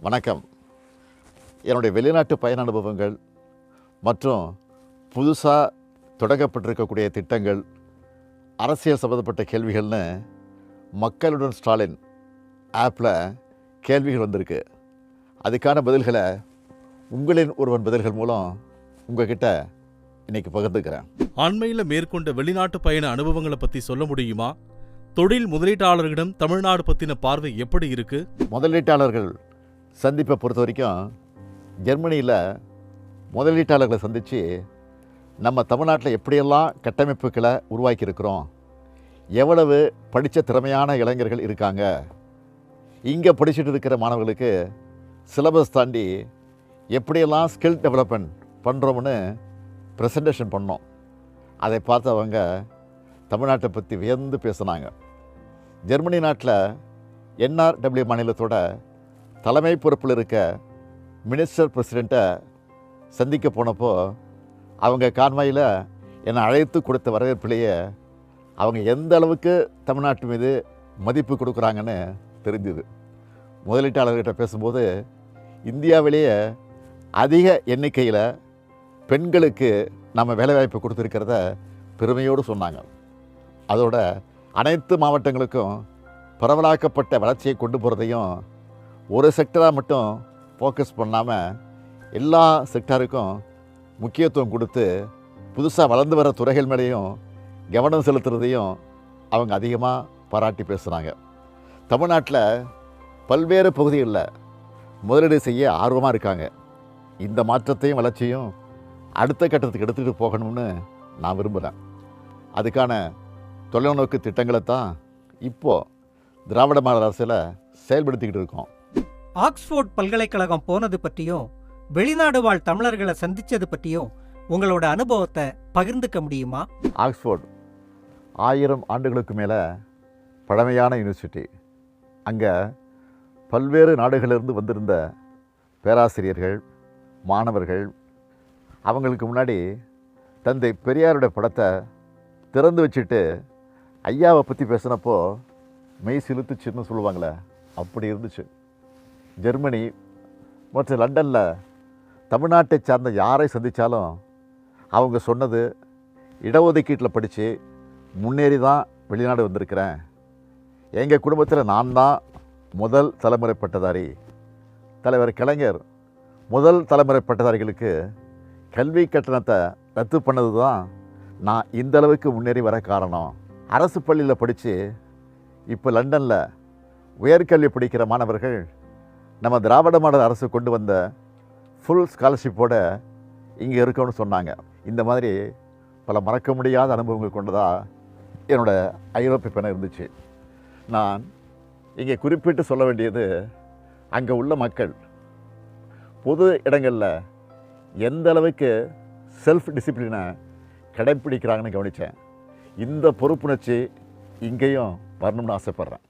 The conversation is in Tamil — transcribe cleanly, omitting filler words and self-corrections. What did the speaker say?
வணக்கம். என்னுடைய வெளிநாட்டு பயண அனுபவங்கள் மற்றும் புதுசாக தொடங்கப்பட்டிருக்கக்கூடிய திட்டங்கள், அரசியல் சம்மந்தப்பட்ட கேள்விகள்னு மக்களுடன் ஸ்டாலின் ஆப்பில் கேள்விகள் வந்திருக்கு. அதுக்கான பதில்களை உங்களின் ஒருவன் பதில்கள் மூலம் உங்ககிட்ட இன்னைக்கு பகிர்ந்துக்கிறேன். அண்மையில் மேற்கொண்ட வெளிநாட்டு பயண அனுபவங்களை பற்றி சொல்ல முடியுமா? தொழில் முதலீட்டாளர்களிடம் தமிழ்நாடு பற்றின பார்வை எப்படி இருக்கு? முதலீட்டாளர்கள் சந்திப்பை பொறுத்த வரைக்கும் ஜெர்மனியில் முதலீட்டாளர்களை சந்தித்து நம்ம தமிழ்நாட்டில் எப்படியெல்லாம் கட்டமைப்புகளை உருவாக்கியிருக்கிறோம், எவ்வளவு படித்த திறமையான இளைஞர்கள் இருக்காங்க, இங்கே படிச்சுட்டு இருக்கிற மாணவர்களுக்கு சிலபஸ் தாண்டி எப்படியெல்லாம் ஸ்கில் டெவலப்மெண்ட் பண்ணுறோம்னு ப்ரெசன்டேஷன் பண்ணோம். அதை பார்த்து அவங்க தமிழ்நாட்டை பற்றி வியந்து பேசினாங்க. ஜெர்மனி நாட்டில் NRW மாநிலத்தோட தலைமை பொறுப்பில் இருக்க மினிஸ்டர் பிரசிடெண்ட்டை சந்திக்க போனப்போ அவங்க கான்வாயில் என்னை அழைத்து கொடுத்த வரவேற்பிலேயே அவங்க எந்த அளவுக்கு தமிழ்நாட்டு மீது மதிப்பு கொடுக்குறாங்கன்னு தெரிஞ்சுது. முதலீட்டாளர்கிட்ட பேசும்போது இந்தியாவிலேயே அதிக எண்ணிக்கையில் பெண்களுக்கு நம்ம வேலைவாய்ப்பு கொடுத்துருக்கிறத பெருமையோடு சொன்னாங்க. அதோட அனைத்து மாவட்டங்களுக்கும் பரவலாக்கப்பட்ட வளர்ச்சியை கொண்டு போகிறதையும் ஒரு செக்டராக மட்டும் ஃபோக்கஸ் பண்ணாமல் எல்லா செக்டாருக்கும் முக்கியத்துவம் கொடுத்து புதுசாக வளர்ந்து வர துறைகள் மேலேயும் கவனம் செலுத்துறதையும் அவங்க அதிகமாக பாராட்டி பேசுகிறாங்க. தமிழ்நாட்டில் பல்வேறு பகுதிகளில் முதலீடு செய்ய ஆர்வமாக இருக்காங்க. இந்த மாற்றத்தையும் வளர்ச்சியும் அடுத்த கட்டத்துக்கு எடுத்துகிட்டு போகணும்னு நான் விரும்புகிறேன். அதுக்கான தொலைநோக்கு திட்டங்களை தான் இப்போது திராவிட மாடல் அரசில் செயல்படுத்திக்கிட்டு இருக்கோம். ஆக்ஸ்போர்ட் பல்கலைக்கழகம் போனது பற்றியும் வெளிநாடு வாழ் தமிழர்களை சந்தித்தது பற்றியும் உங்களோட அனுபவத்தை பகிர்ந்துக்க முடியுமா? ஆக்ஸ்போர்ட் 1000 ஆண்டுகளுக்கு மேலே பழமையான யூனிவர்சிட்டி. அங்கே பல்வேறு நாடுகளிலிருந்து வந்திருந்த பேராசிரியர்கள், மாணவர்கள் அவங்களுக்கு முன்னாடி தந்தை பெரியாருடைய படத்தை திறந்து வச்சுட்டு ஐயாவை பற்றி பேசினப்போ மெய் சிலுத்துச்சுன்னு சொல்லுவாங்களே, அப்படி இருந்துச்சு. ஜெர்மனி மற்றும் லண்டனில் தமிழ்நாட்டை சார்ந்த யாரை சந்தித்தாலும் அவங்க சொன்னது, இடஒதுக்கீட்டில் படித்து முன்னேறி தான் வெளிநாடு வந்திருக்கிறேன், எங்கள் குடும்பத்தில் நான் தான் முதல் தலைமுறை பட்டதாரி. தலைவர் கலைஞர் முதல் தலைமுறை பட்டதாரிகளுக்கு கல்வி கட்டணத்தை ரத்து பண்ணது தான் நான் இந்தளவுக்கு முன்னேறி வர காரணம். அரசு பள்ளியில் படித்து இப்போ லண்டனில் உயர்கல்வி படிக்கிற மாணவர்கள் நம்ம திராவிட மாடல் அரசு கொண்டு வந்த ஃபுல் ஸ்காலர்ஷிப்போடு இங்கே இருக்கணும்னு சொன்னாங்க. இந்த மாதிரி பல மறக்க முடியாத அனுபவங்கள் கொண்டதாக என்னோடய ஐரோப்பிய பயணம் இருந்துச்சு. நான் இங்கே குறிப்பிட்டு சொல்ல வேண்டியது, அங்கே உள்ள மக்கள் பொது இடங்களில் எந்த அளவுக்கு செல்ஃப் டிசிப்ளினை கடைப்பிடிக்கிறாங்கன்னு கவனித்தேன். இந்த பொறுப்புணர்ச்சி இங்கேயும் வரணும்னு ஆசைப்பட்றேன்.